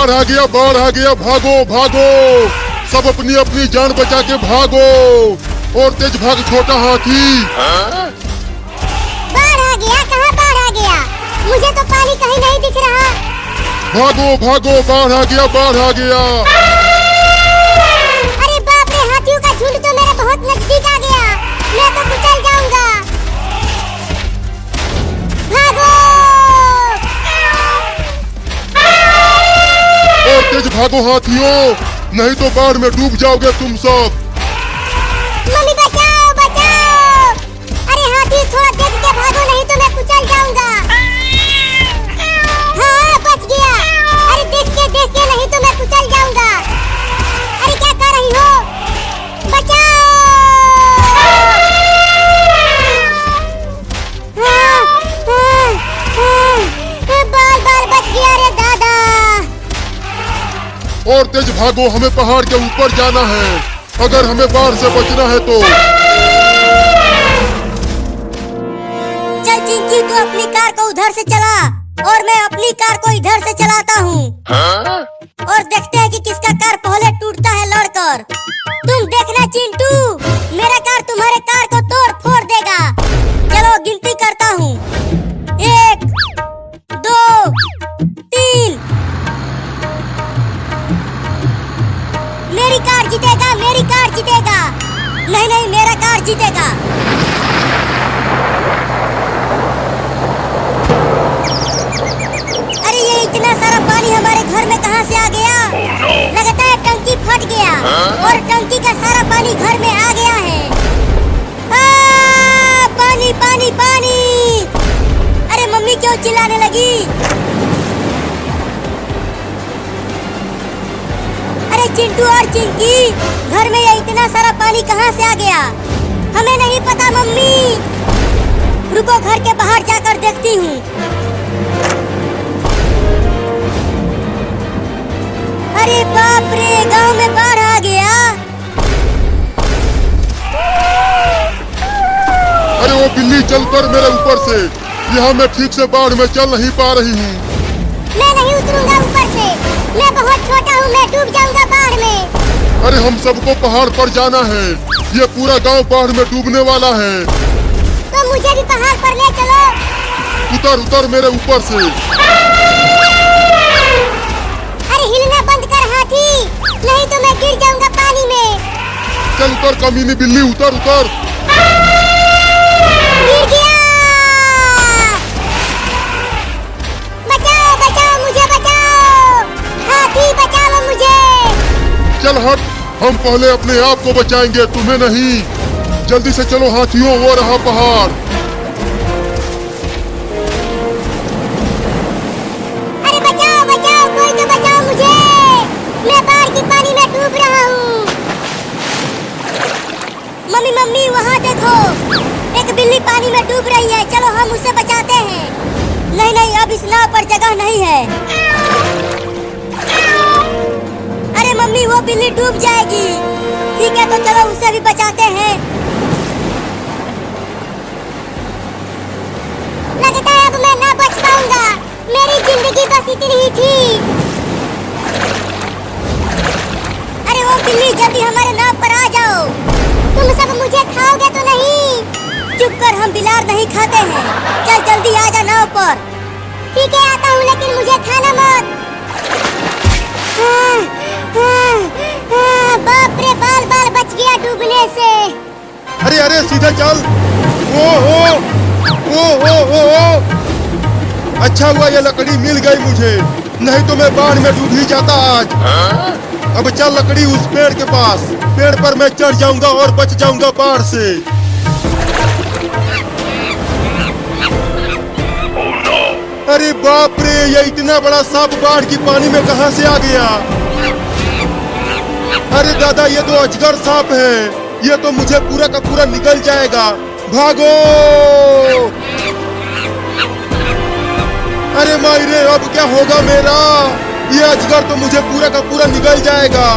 बाढ़ आ गया, बाढ़ आ गया, भागो भागो, सब अपनी अपनी जान बचा के भागो। और तेज भाग छोटा हाथी। बाढ़ आ गया? कहाँ बाढ़ आ गया? मुझे तो पानी कहीं नहीं दिख रहा। भागो भागो, बाढ़ आ गया, बाढ़ आ गया। अरे बाप रे, हाथियों का झुंड तो मेरे बहुत नजदीक आ गया। मैं तो कुचल जाऊंगा। भागो! और तेज भागो हाथियों, नहीं तो बाढ़ में डूब जाओगे तुम सब। मम्मी बचाओ बचाओ! अरे हाथी, थोड़ा देख के भागो, नहीं तो मैं कुचल जाऊंगा। हाँ, बच गया। अरे देख के नहीं तो मैं कुचल जाऊंगा। अरे क्या कर रही हो? बचाओ! बाल बाल बच गया रे दादा। और तेज भागो, हमें पहाड़ के ऊपर जाना है अगर हमें बाढ़ से बचना है तो। चल चिंकी, तू अपनी कार को उधर से चला और मैं अपनी कार को इधर से चलाता हूँ। और देखते हैं कि किसका कार पहले टूटता है लड़कर। तुम देखना चिंटू, मेरा कार तुम्हारे कार को तोड़ फोड़ देगा। चलो गिनती करता हूँ, 1 2 3। मेरी कार जीतेगा, मेरी कार जीतेगा। नहीं नहीं, मेरा कार जीतेगा। अरे ये इतना सारा पानी हमारे घर में कहाँ से आ गया? लगता है टंकी फट गया और टंकी का सारा पानी घर में आ गया है। पानी पानी पानी! अरे मम्मी क्यों चिल्लाने लगी? अरे चिंटू और चिंकी, घर में ये इतना सारा पानी कहाँ से आ गया? हमें नहीं पता मम्मी। रुको, घर के बाहर जाकर देखती हूँ। अरे बाप रे, गांव में बाढ़ आ गया। अरे वो बिल्ली चलकर मेरे ऊपर से, यहाँ मैं ठीक से बाढ़ में चल नहीं पा रही हूँ। मैं नहीं उतरूंगा ऊपर से, मैं बहुत छोटा हूँ, मैं डूब जाऊंगा बाढ़ में। अरे हम सबको पहाड़ पर जाना है, ये पूरा गांव बाढ़ में डूबने वाला है। तो मुझे भी पहाड़ पर ले चलो। उतर उतर मेरे ऊपर से। अरे हिलना बंद कर हाथी, नहीं तो मैं गिर जाऊंगा पानी में। चल उतर कमीनी बिल्ली, उतर उतर। गिर गया। बचाओ बचाओ, मुझे बचाओ। हाथी बचाओ मुझे। चल हट, हम पहले अपने आप को बचाएंगे, तुम्हें नहीं। जल्दी से चलो हाथियों, वो रहा पहाड़। अरे बचाओ बचाओ, कोई तो बचाओ मुझे, मैं बाढ़ के पानी में डूब रहा हूँ। मम्मी मम्मी, वहाँ देखो, एक बिल्ली पानी में डूब रही है। चलो हम उसे बचाते हैं। नहीं नहीं, अब इस नाव पर जगह नहीं है। अरे मम्मी, वो बिल्ली डूब जाएगी। ठीक है, तो चलो उसे भी बचाते हैं। लगता है अब मैं ना बच पाऊंगा, मेरी जिंदगी बस इतनी ही थी। अरे वो बिल्ली, जल्दी हमारे नाव पर आ जाओ। तुम सब मुझे खाओगे तो नहीं? चुप कर, हम बिलार नहीं खाते हैं। चल जल्दी आ जा नाव पर। ठीक है, आता हूँ, लेकिन मुझे खाना मत। बाप रे, बाल बाल बच गया डूबने से। अरे अरे सीधा चल। ओ अच्छा हुआ ये लकड़ी मिल गई मुझे, नहीं तो मैं बाढ़ में डूब ही जाता आज। अब चल लकड़ी उस पेड़ के पास, पेड़ पर मैं चढ़ जाऊंगा और बच जाऊंगा बाढ़ से। अरे बाप रे, ये इतना बड़ा सांप बाढ़ की पानी में कहां से आ गया? अरे दादा, ये तो अजगर सांप है, ये तो मुझे पूरा का पूरा निगल जाएगा। भागो! अरे मायरे, अब क्या होगा मेरा? ये अजगर तो मुझे पूरा का पूरा निगल जाएगा।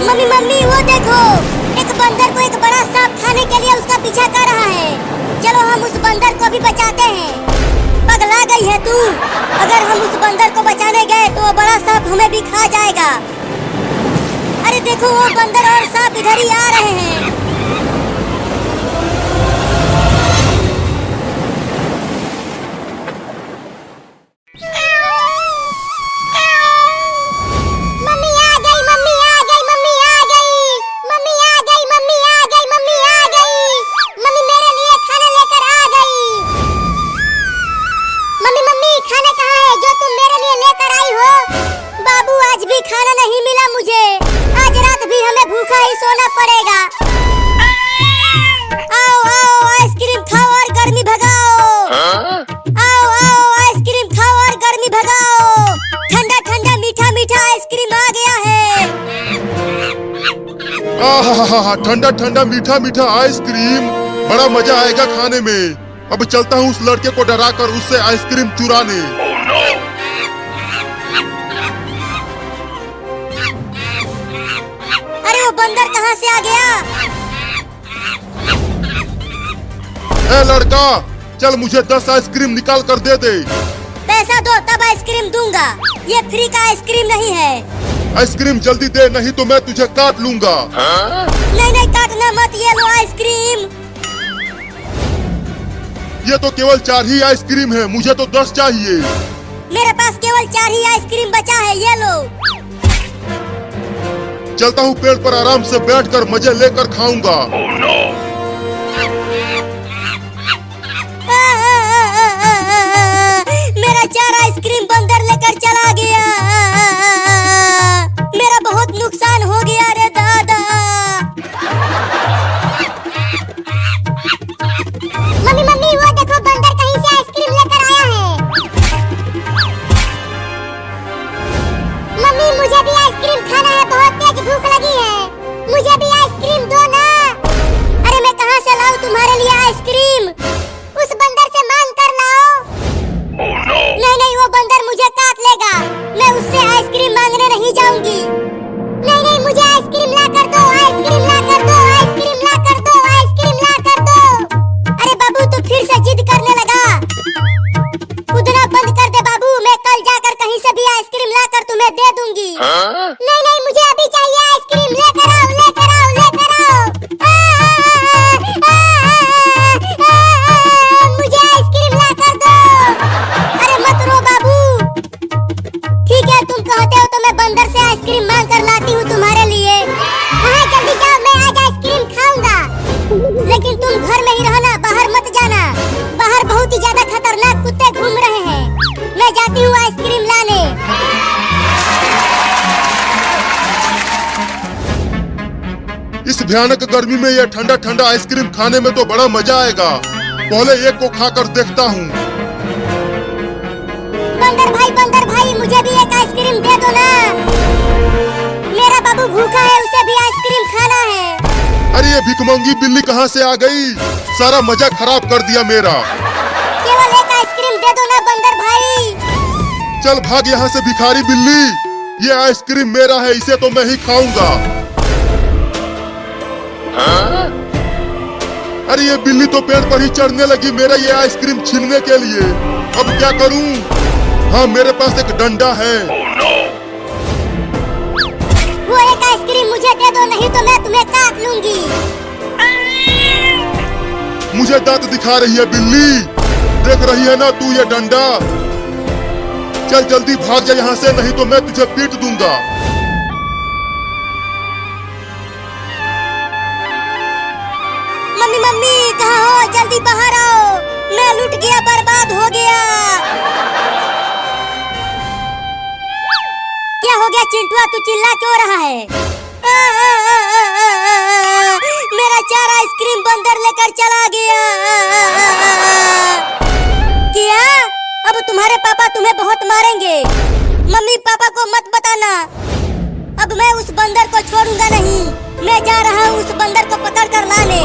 मम्मी मम्मी, वो देखो, एक बंदर को एक बड़ा सांप खाने के लिए उसका पीछा कर रहा है। चलो हम उस बंदर को भी बचाते हैं। पगला गई है तू? अगर हम उस बंदर को बचाने गए तो वो बड़ा सांप हमें भी खा जाएगा। अरे देखो वो बंदर और सांप इधर ही आ रहे हैं। मम्मी आ गई, मम्मी आ गई, मम्मी आ गई, मम्मी आ गई, मम्मी आ गई, मम्मी आ गई, मम्मी मेरे लिए खाना लेकर आ गई। मम्मी मम्मी खाना कहाँ है जो तुम मेरे लिए लेकर आई हो? बाबू आज भी खाना नहीं मिला मुझे। आज रात भी हमें भूखा ही सोना पड़ेगा। आओ आओ आइसक्रीम खाओ और गर्मी भगाओ। आओ आओ आइसक्रीम खाओ और गर्मी भगाओ। ठंडा ठंडा मीठा मीठा आइसक्रीम आ गया है। आहा, ठंडा ठंडा मीठा मीठा आइसक्रीम, बड़ा मजा आएगा खाने में। अब चलता हूँ उस लड़के को डरा कर उससे आइसक्रीम चुराने। अरे वो बंदर कहाँ से आ गया? ए लड़का, चल मुझे 10 आइसक्रीम निकाल कर दे दे। पैसा दो तब आइसक्रीम दूंगा। ये फ्री का आइसक्रीम नहीं है। आइसक्रीम जल्दी दे, नहीं तो मैं तुझे काट लूंगा। नहीं नहीं काटना मत, ये लो आइसक्रीम। ये तो केवल 4 ही आइसक्रीम है, मुझे तो 10 चाहिए। मेरे पास केवल 4 ही आइसक्रीम बचा है, ये लो। चलता हूँ पेड़ पर आराम से बैठकर मजे लेकर खाऊंगा। मेरा 4 आइसक्रीम बंदर लेकर चला गया। मेरा बहुत नुकसान हो गया रे दादा। मम्मी मम्मी वो देखो बंदर कहीं से आइसक्रीम लेकर आया है। मम्मी मुझे भी आइसक्रीम खाना है, बहुत तेज भूख लगी है। मुझे भी आइसक्रीम दो ना। अरे मैं कहाँ से लाऊं तुम्हारे लिए आइसक्रीम? उस बंदर से मांग कर लाओ। नहीं नहीं वो बंदर मुझे काट लेगा। मैं उससे आइसक्रीम मांगने नहीं जाऊंगी। नहीं नहीं मुझे आइसक्रीम ला कर दो, आइसक्रीम ला कर दो, आइसक्रीम ला कर दो, आइसक्रीम ला कर दो। अरे बाबू तू फिर से जिद करने लगा। कूदना बंद कर दे बाबू, मैं कल जाकर कहीं से भी आइसक्रीम ला कर तुम्हें दे दूंगी। नहीं नहीं मुझे अभी चाहिए आइसक्रीम, लेकर आओ लेकर आओ लेकर आओ। मुझे आइसक्रीम ला कर दो। अरे मत रो बाबू। ठीक है तुम कहते हो तो मैं बंदर से आइसक्रीम मांग कर लाती हूँ तुम्हारे लिए। हाँ जल्दी जाओ, मैं आज आइसक्रीम खाऊंगा। लेकिन तुम घर में ही रहना, बाहर मत जाना। बाहर बहुत ही ज्यादा खतरनाक कुत्ते घूम रहे हैं। मैं जाती हूँ आइसक्रीम लाने। इस भयानक गर्मी में ये ठंडा ठंडा आइसक्रीम खाने में तो बड़ा मजा आएगा। पहले एक को खाकर देखता हूँ। बंदर भाई मुझे भी एक आइसक्रीम दे दो ना। मेरा बाबू भूखा है, उसे भी आइसक्रीम खाना है। अरे ये भिखमंगी बिल्ली कहाँ से आ गई? सारा मजा खराब कर दिया मेरा। केवल एक आइसक्रीम दे दो ना बंदर भाई। चल भाग यहाँ से भिखारी बिल्ली। ये आइसक्रीम मेरा है, इसे तो मैं ही खाऊंगा। अरे ये बिल्ली तो पेड़ पर ही चढ़ने लगी मेरा ये आइसक्रीम छीनने के लिए। अब क्या करूं? हाँ मेरे पास एक डंडा है। वो एक आइसक्रीम मुझे दे दो, नहीं तो मैं तुम्हें काट लूंगी। मुझे दांत दिखा रही है बिल्ली, देख रही है ना तू ये डंडा? चल जल्दी भाग जा यहाँ से, नहीं तो मैं तुझे पीट दूंगा। मम्मी मम्मी कहाँ हो? जल्दी बाहर आओ, मैं लूट गया, बर्बाद हो गया। क्या हो गया चिंटुआ, तू चिल्ला क्यों रहा है? मेरा 4 आइसक्रीम बंदर लेकर चला गया। क्या? अब तुम्हारे पापा तुम्हें बहुत मारेंगे। मम्मी पापा को मत बताना। अब मैं उस बंदर को छोड़ूंगा नहीं। मैं जा रहा हूँ उस बंदर को पकड़ कर लाने।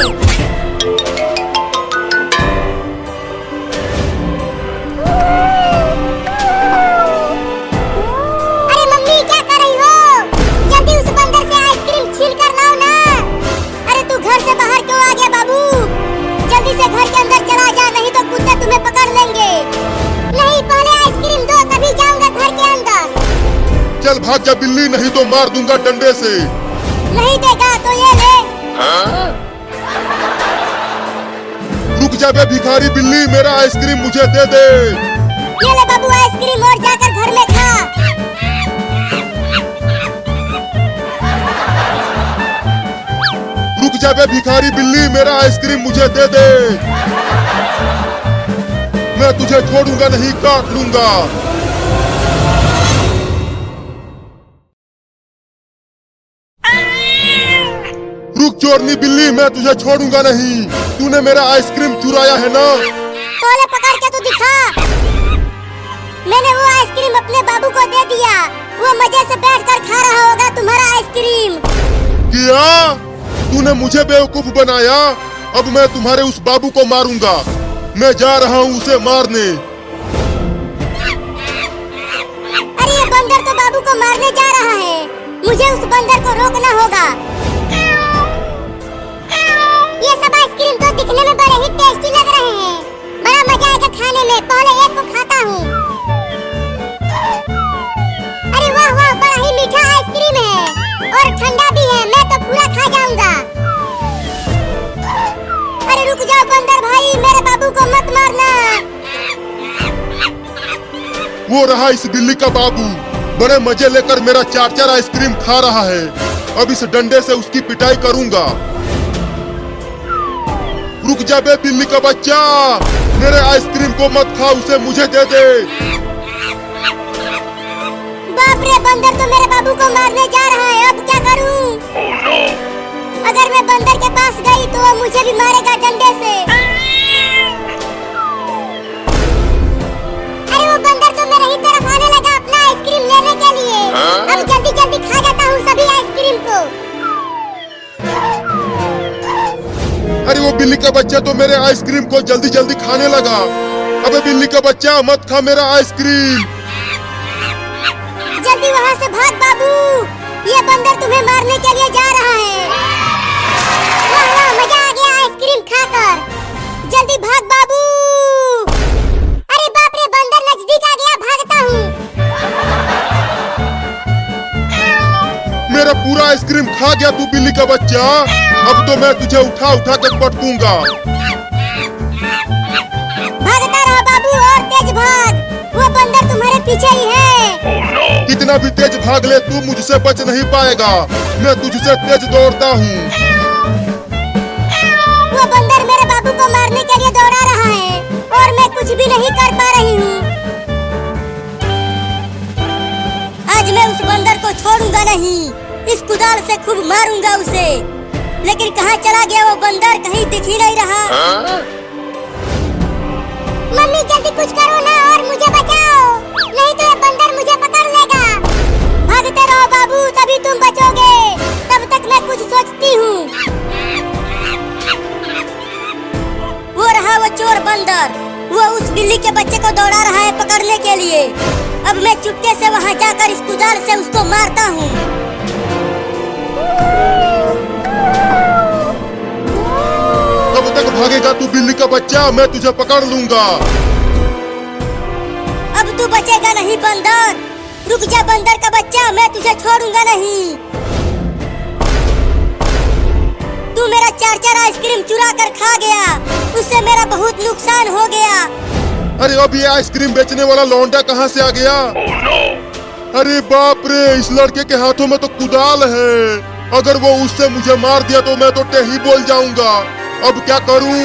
अरे मम्मी क्या कर रही हो? जल्दी उस बंदर से आइसक्रीम छीन कर लाओ ना। अरे तू घर से बाहर क्यों आ गया बाबू? जल्दी से घर के अंदर चला जा, नहीं तो कुत्ते तुम्हें पकड़ लेंगे। चल भाग जा बिल्ली, नहीं तो मार दूंगा डंडे से। नहीं देगा तो ये ले। रुक जा बे भिखारी बिल्ली, मेरा आइसक्रीम मुझे दे दे। ये ले बाबू आइसक्रीम और जाकर घर में खा। रुक जा बे भिखारी बिल्ली, मेरा आइसक्रीम मुझे दे दे। मैं तुझे छोड़ूंगा नहीं, काट लूंगा। रुक चोरनी बिल्ली, मैं तुझे छोड़ूंगा नहीं। तूने मेरा आइसक्रीम चुराया है ना? तोले पकड़ के तू दिखा। मैंने वो आइसक्रीम अपने बाबू को दे दिया, वो मजे से बैठकर खा रहा होगा तुम्हारा आइसक्रीम। क्या? तूने मुझे बेवकूफ बनाया? अब मैं तुम्हारे उस बाबू को मारूंगा। मैं जा रहा हूँ उसे मारने। अरे ये बंदर तो बाबू को मारने जा रहा है, मुझे उस बंदर को रोकना होगा। ये सब आइसक्रीम तो दिखने में बड़े ही टेस्टी लग रहे हैं, बड़ा मजा आएगा खाने में। पहले एक को खाता हूँ। अरे वाह वाह, बड़ा ही मीठा आइसक्रीम है और ठंडा भी है, मैं तो पूरा खा जाऊंगा। अरे रुक जाओ बंदर भाई, मेरे बाबू को मत मारना। वो रहा इस बिल्ली का बाबू, बड़े मजे लेकर मेरा चार आइसक्रीम खा रहा है। अब इस डंडे से उसकी पिटाई करूंगा। रुक जा बे बिल्ली का बच्चा, मेरे आइसक्रीम को मत खा, उसे मुझे दे दे। बाप रे, बंदर तो मेरे बाबू को मारने जा रहा है, अब क्या करूं? Oh, no. अगर मैं बंदर के पास गई तो वो मुझे भी मारेगा डंडे से। अरे वो बंदर तो मेरे ही तरफ आने लगा अपना आइसक्रीम लेने के लिए। अब जल्दी जल्दी खा जाता हूँ सभी आइसक्रीम को। अरे वो बिल्ली का बच्चा तो मेरे आइसक्रीम को जल्दी जल्दी खाने लगा। अबे बिल्ली का बच्चा, मत खा मेरा आइसक्रीम। जल्दी वहाँ से भाग बाबू, ये बंदर तुम्हें मारने के लिए जा रहा है। वाह वाह, मजा आ गया आइसक्रीम खाकर। जल्दी भाग बाबू। अरे बाप रे, बंदर नजदीक आ गया, भागता हूँ। मेरा पूरा आइसक्रीम खा गया तू बिल्ली का बच्चा। अब तो मैं तुझे उठा उठा कर पटकूंगा। भागता रहो बाबू और तेज भाग, वो बंदर तुम्हारे पीछे ही है। कितना भी तेज भाग ले तू मुझसे बच नहीं पाएगा, मैं तुझसे तेज दौड़ता हूँ। वो बंदर मेरे बाबू को मारने के लिए दौड़ा रहा है और मैं कुछ भी नहीं कर पा रही हूँ। आज मैं उस बंदर को छोड़ूंगा नहीं, इस कुदाल से खूब मारूंगा उसे। लेकिन कहाँ चला गया वो बंदर, कहीं दिख ही नहीं रहा। मम्मी जल्दी कुछ करो ना और मुझे बचाओ, नहीं तो ये बंदर मुझे पकड़ लेगा। भागते रहो बाबू, तभी तुम बचोगे। तब तक मैं कुछ सोचती हूँ। वो रहा वो चोर बंदर, वो उस बिल्ली के बच्चे को दौड़ा रहा है पकड़ने के लिए। अब मैं चुपके से वहाँ जाकर इस कुदाल से उसको मारता हूँ। कब तक भागेगा तू बिल्ली का बच्चा, मैं तुझे पकड़ लूंगा। अब तू बचेगा नहीं बंदर, रुक जा बंदर का बच्चा, मैं तुझे छोड़ूंगा नहीं। तू मेरा चार आइसक्रीम चुरा कर खा गया, उससे मेरा बहुत नुकसान हो गया। अरे अब ये आइसक्रीम बेचने वाला लौंडा कहाँ से आ गया? अरे बाप रे, इस लड़के के हाथों में तो कुदाल है। अगर वो उससे मुझे मार दिया तो मैं तो टेही बोल जाऊंगा। अब क्या करूं?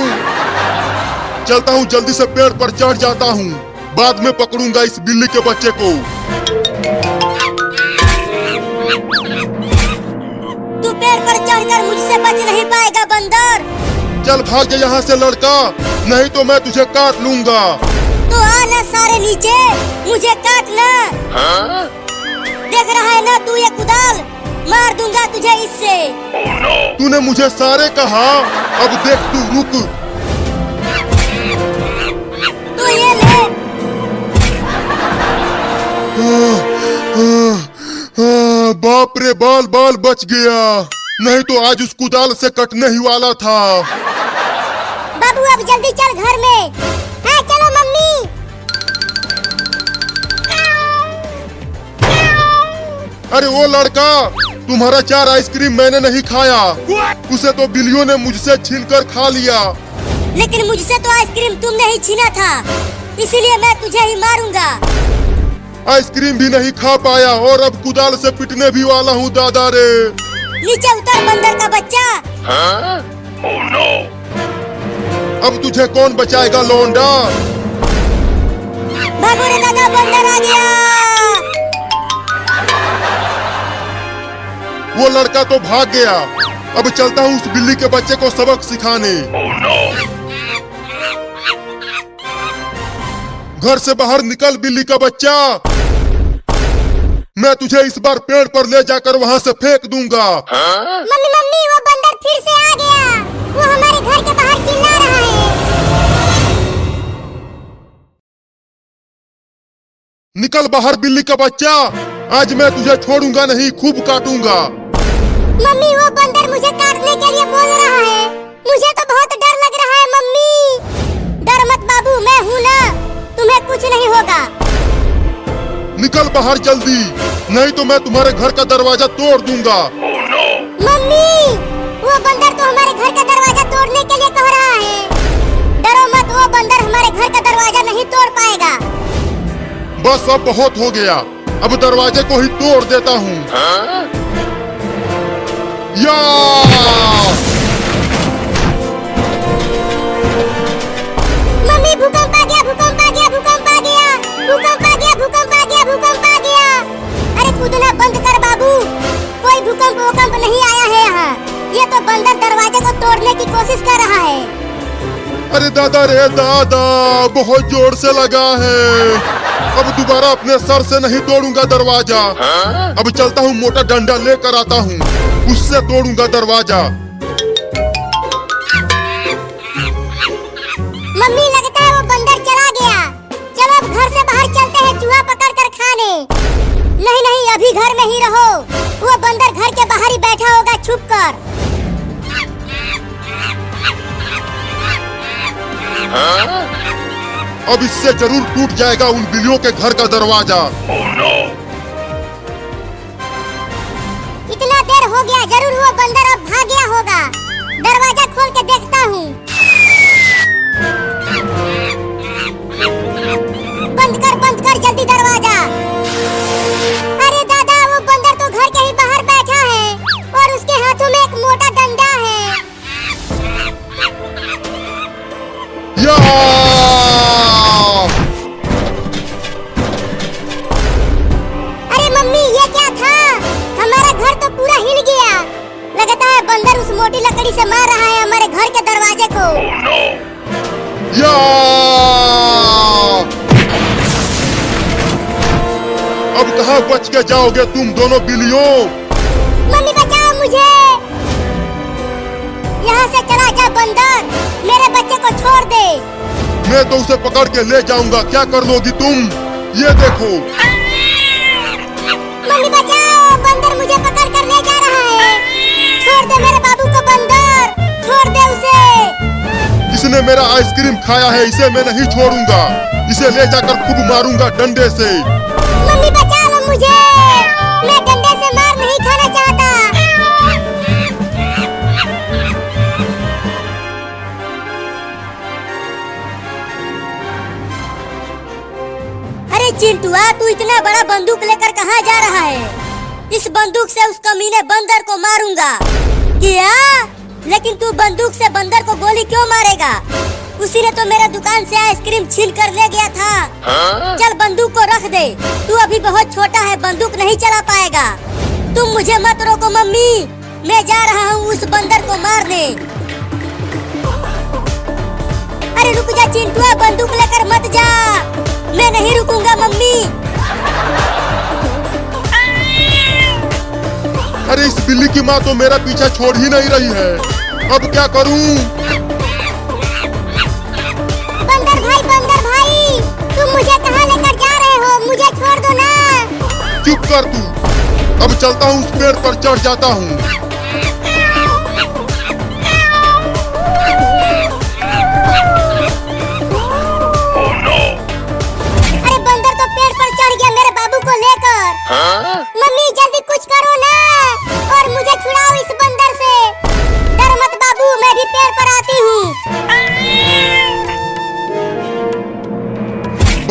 चलता हूँ, जल्दी से पेड़ पर चढ़ जाता हूँ, बाद में पकड़ूंगा इस बिल्ली के बच्चे को। तू पेड़ पर चढ़कर मुझसे बच नहीं पाएगा बंदर। चल भाग जा यहाँ से लड़का, नहीं तो मैं तुझे काट लूंगा। तो आना सारे नीचे, मुझे काटना। देख रहा है ना तू ये कुदाल, मार दूंगा तुझे इससे। तूने मुझे सारे कहा, अब देख तू, रुक। तो ये ले। बाप रे, बाल बाल बच गया, नहीं तो आज उस कुदाल से कटने ही वाला था। बाबू अब जल्दी चल घर में। हाँ चलो मम्मी। अरे वो लड़का, तुम्हारा 4 आइसक्रीम मैंने नहीं खाया, उसे तो बिल्लियों ने मुझसे छीनकर खा लिया। लेकिन मुझसे तो आइसक्रीम तुमने ही छीना था, इसीलिए मैं तुझे ही मारूंगा। आइसक्रीम भी नहीं खा पाया और अब कुदाल से पिटने भी वाला हूँ दादा रे। नीचे उतर बंदर का बच्चा। Oh no! अब तुझे कौन बचाएगा लौंडा? भागो रे दादा, बंदर आ गया। वो लड़का तो भाग गया। अब चलता हूँ उस बिल्ली के बच्चे को सबक सिखाने। Oh no! घर से बाहर निकल बिल्ली का बच्चा, मैं तुझे इस बार पेड़ पर ले जाकर वहाँ से फेंक दूंगा। मम्मी मम्मी, वो बंदर फिर से आ गया। वो हमारे घर के बाहर चिल्ला रहा है। निकल बाहर बिल्ली का बच्चा, आज मैं तुझे छोड़ूंगा नहीं, खूब काटूंगा। मम्मी, वो बंदर मुझे काटने के लिए बोल रहा है। मुझे तो बहुत डर लग रहा है मम्मी। डर मत बाबू, मैं हूँ ना, तुम्हें कुछ नहीं होगा। निकल बाहर जल्दी, नहीं तो मैं तुम्हारे घर का दरवाजा तोड़ दूंगा। Oh no! मम्मी, वो बंदर तो हमारे घर का दरवाजा तोड़ने के लिए कह रहा है। डरो मत, वो बंदर हमारे घर का दरवाजा नहीं तोड़ पाएगा। बस अब बहुत हो गया, अब दरवाजे को ही तोड़ देता हूँ। या! मम्मी, भूकंप आ गया, भूकंप आ गया, भूकंप आ गया, भूकंप आ गया, भूकंप आ गया, भूकंप आ गया। अरे कूदना बंद कर बाबू, कोई भूकंप वूकंप नहीं आया है यहाँ। ये तो बंदर दरवाजे को तोड़ने की कोशिश कर रहा है। अरे दादा रे दादा, बहुत जोर से लगा है। अब दोबारा अपने सर से नहीं तोड़ूंगा दरवाजा। अब चलता हूँ, मोटा डंडा लेकर आता हूँ, उससे तोड़ूंगा दरवाजा। मम्मी, लगता है वो बंदर चला गया। चलो अब घर से बाहर चलते हैं चूहा पकड़ कर खाने। नहीं नहीं, अभी घर में ही रहो, वो बंदर घर के बाहर ही बैठा होगा छुप कर। अब इससे जरूर टूट जाएगा उन बिल्लियों के घर का दरवाजा। Oh no! इतना देर हो गया, जरूर वो बंदर अब भाग गया होगा। दरवाजा खोल के देखता हूँ। बंद कर जल्दी दरवाजा। अरे दादा, वो बंदर तो घर के ही बाहर बैठा है और उसके हाथों में एक मोटा डंडा है। या! अरे मम्मी, ये क्या था? हमारा घर तो पूरा हिल गया। लगता है बंदर उस मोटी लकड़ी से मार रहा है हमारे घर के दरवाजे को। Oh no! या! अब कहाँ बच के जाओगे तुम दोनों बिल्लियों? मम्मी, बचाओ मुझे। यहाँ से चला जा बंदर, मेरे बच्चे को छोड़ दे। मैं तो उसे पकड़ के ले जाऊंगा, क्या कर लोगी तुम? ये देखो। मम्मी बचाओ, बंदर मुझे पकड़ कर ले जा रहा है। छोड़ दे मेरे बाबू को बंदर, छोड़ दे उसे। इसने मेरा आइसक्रीम खाया है, इसे मैं नहीं छोड़ूंगा। इसे ले जाकर खूब मारूंगा डंडे से। मम्मी बचाओ मुझे, मैं डंडे से मार नहीं खाना चाहता। अरे चिंटुआ, तू इतना बड़ा बंदूक लेकर कहाँ जा रहा है? इस बंदूक से उस कमीने बंदर को मारूंगा। क्या? लेकिन तू बंदूक से बंदर को गोली क्यों मारेगा? उसी ने तो मेरे दुकान से आइसक्रीम छीन कर ले गया था। चल बंदूक को रख दे, तू अभी बहुत छोटा है, बंदूक नहीं चला पाएगा। तुम मुझे मत रोको मम्मी, मैं जा रहा हूँ उस बंदर को मारने। अरे रुक जा चिंटुआ, बंदूक लेकर मत जा, मैं नहीं रुकूंगा मम्मी। अरे इस बिल्ली की माँ तो मेरा पीछा छोड़ ही नहीं रही है, अब क्या करूं? बंदर भाई, तुम मुझे कहाँ लेकर जा रहे हो? मुझे छोड़ दो ना। चुप कर तू, अब चलता हूँ, उस पेड़ पर चढ़ जाता हूँ। Oh no! अरे बंदर तो पेड़ पर चढ़ गया मेरे बाबू को लेकर। मम्मी जल्दी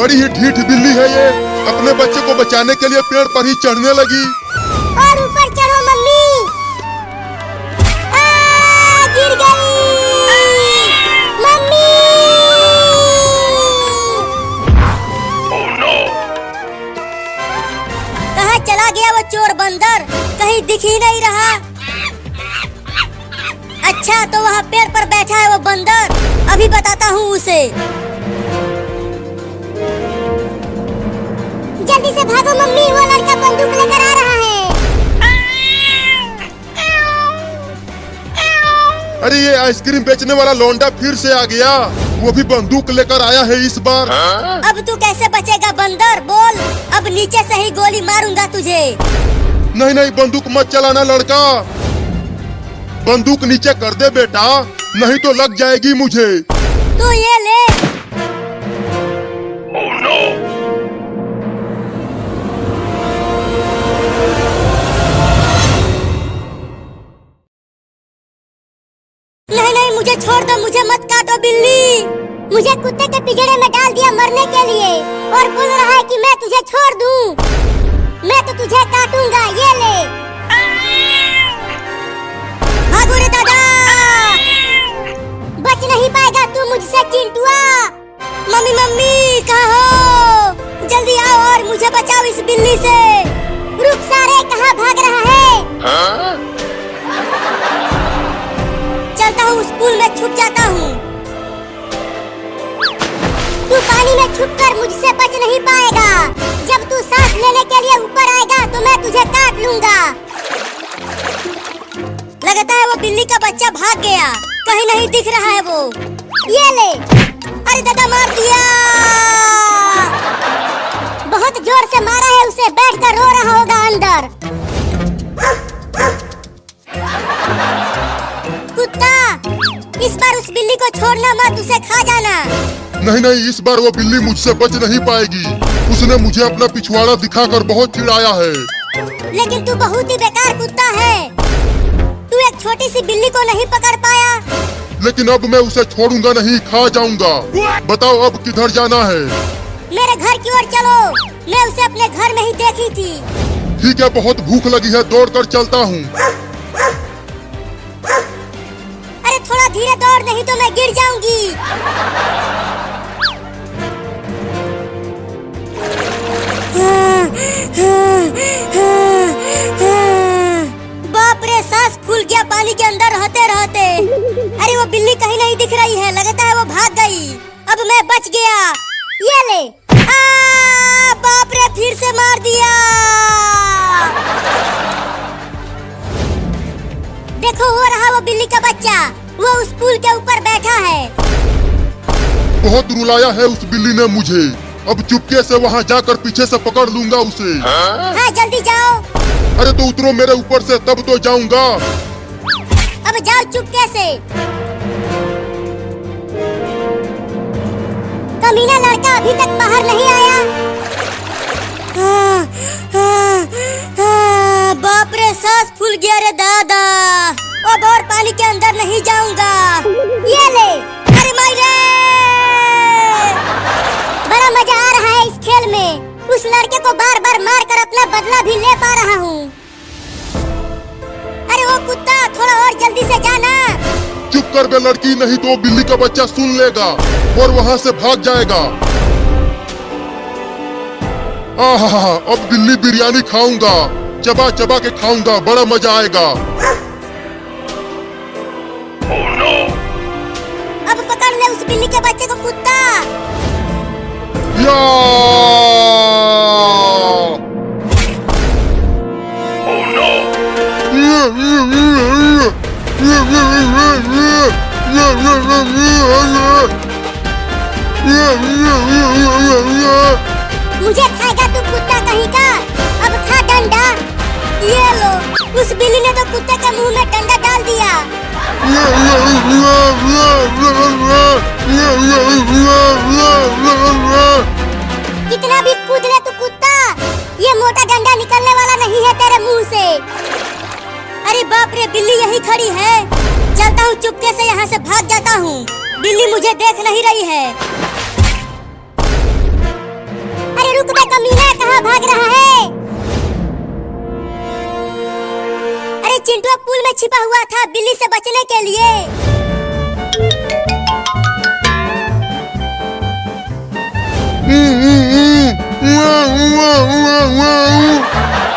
बड़ी ही ढीठ बिल्ली है ये। अपने बच्चे को बचाने के लिए पेड़ पर ही चढ़ने लगी। और ऊपर चढ़ो मम्मी। गिर गई मम्मी। Oh no! कहाँ चला गया वो चोर बंदर? कहीं दिख ही नहीं रहा। अच्छा तो वहाँ पेड़ पर बैठा है वो बंदर, अभी बताता हूँ उसे। जल्दी से भागो मम्मी, वो लड़का बंदूक लेकर आ रहा है। अरे ये आइसक्रीम बेचने वाला लौंडा फिर से आ गया, वो भी बंदूक लेकर आया है इस बार। अब तू कैसे बचेगा बंदर, बोल। अब नीचे से ही गोली मारूंगा तुझे। नहीं नहीं, बंदूक मत चलाना लड़का, बंदूक नीचे कर दे बेटा, नहीं तो लग जाएगी मुझे। तू ये ले। Oh no! नहीं नहीं, मुझे छोड़ दो, मुझे मत काटो बिल्ली। मुझे कुत्ते के पिंजरे में डाल दिया मरने के लिए, और बोल रहा है कि मैं तुझे छोड़ दूं। मैं तो तुझे काटूंगा, ये ले। भागो रे दादा, बच नहीं पाएगा तू मुझसे चिंटुआ। मम्मी मम्मी कहाँ हो? जल्दी आओ और मुझे बचाओ इस बिल्ली से। रुक सारे, कहाँ भाग रहा है? चलता हूँ, स्कूल में छुप जाता हूँ। तू पानी में छुपकर मुझसे बच नहीं पाएगा। जब तू सांस लेने के लिए ऊपर आएगा तो मैं तुझे काट लूंगा। लगता है वो बिल्ली का बच्चा भाग गया, कहीं नहीं दिख रहा है वो। ये ले। अरे दादा, मार दिया, बहुत जोर से मारा है उसे, बैठकर रो रहा होगा अंदर। कुत्ता, इस बार उस बिल्ली को छोड़ना मत, उसे खा जाना। नहीं नहीं, इस बार वो बिल्ली मुझसे बच नहीं पाएगी, उसने मुझे अपना पिछवाड़ा दिखाकर बहुत चिढ़ाया है। लेकिन तू बहुत ही बेकार कुत्ता है, तू एक छोटी सी बिल्ली को नहीं पकड़ पाया। लेकिन अब मैं उसे छोड़ूंगा नहीं, खा जाऊंगा। बताओ अब किधर जाना है? मेरे घर की ओर चलो, मैं उसे अपने घर में ही देखी थी। ठीक है, बहुत भूख लगी है, दौड़कर चलता हूँ। अरे थोड़ा धीरे दौड़, नहीं तो मैं गिर जाऊंगी। बाप रे, सांस फूल गया पानी के अंदर रहते रहते। अरे वो बिल्ली कहीं नहीं दिख रही है, लगता है वो भाग गई। अब मैं बच गया, ये ले। बाप रे, फिर से मार दिया। देखो, हो रहा वो बिल्ली का बच्चा, वो उस पुल के ऊपर बैठा है। बहुत रुलाया है उस बिल्ली ने मुझे, अब चुपके से वहाँ जाकर पीछे से पकड़ लूंगा उसे। हाँ जल्दी जाओ। अरे तो उतरो मेरे ऊपर से, तब तो जाऊंगा। अब जाओ चुपके से। कमीना लड़का अभी तक बाहर नहीं आया। बाप रे, सांस फूल गया रे दादा, अब और पानी के अंदर नहीं जाऊंगा। ये ले। अरे मायरे, बड़ा मजा आ रहा है इस खेल में। उस लड़के को बार बार मार कर अपना बदला भी ले पा रहा हूँ। अरे वो कुत्ता, थोड़ा और जल्दी से जाना। चुप कर बे लड़की, नहीं तो बिल्ली का बच्चा सुन लेगा और वहाँ से भाग जाएगा। आहा, अब बिल्ली बिरयानी खाऊंगा, चबा चबा के खाऊंगा, बड़ा मजा आएगा। Oh no! अब पकड़ ले उस बिल्ली के बच्चे को कुत्ता। या! Oh no! मुझे खाएगा तू कुत्ता कहीं का, अब खा डंडा। ये लो, उस बिल्ली ने तो कुत्ते के मुंह में डंडा डाल दिया। कितना भी कूद ले तू कुत्ता, ये मोटा डंडा निकलने वाला नहीं है तेरे मुंह से। अरे बाप रे, बिल्ली यहीं खड़ी है। चलता हूँ, चुपके से यहाँ से भाग जाता हूँ, बिल्ली मुझे देख नहीं रही है। अबे कमीना कहाँ भाग रहा है? अरे चिंटू पुल में छिपा हुआ था बिल्ली से बचने के लिए।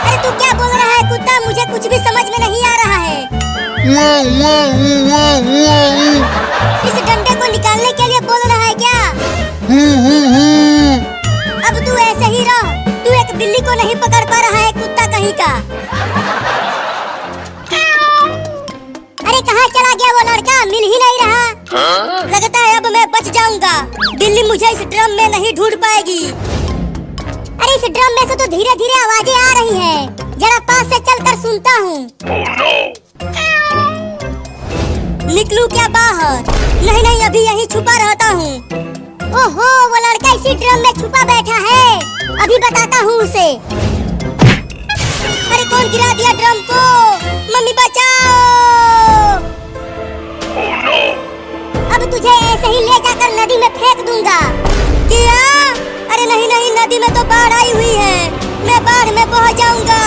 अरे तू क्या बोल रहा है कुत्ता? मुझे कुछ भी समझ में नहीं आ रहा है। इस डंडे को निकालने के लिए बोल रहा है क्या? अब तू ऐसे ही रह, तू एक बिल्ली को नहीं पकड़ पा रहा है कुत्ता कहीं का। अरे कहाँ चला गया वो लड़का? मिल ही नहीं रहा। लगता है अब मैं बच जाऊंगा। बिल्ली मुझे इस ड्रम में नहीं ढूंढ पाएगी। अरे इस ड्रम में से तो धीरे धीरे आवाजें आ रही हैं। जरा पास से चलकर सुनता हूँ। Oh no! निकलूं क्या बाहर? नहीं नहीं, अभी यहीं छुपा रहता हूँ। ओहो, वो लड़का इसी ड्रम में छुपा बैठा है। अभी बताता हूँ उसे। अरे कौन गिरा दिया ड्रम को? मम्मी बचाओ! Oh no! अब तुझे ऐसे ही ले जाकर नदी में फेंक दूंगा। क्या? अरे नहीं नहीं, नदी में तो बाढ़ आई हुई है। मैं बाढ़ में बह जाऊंगा।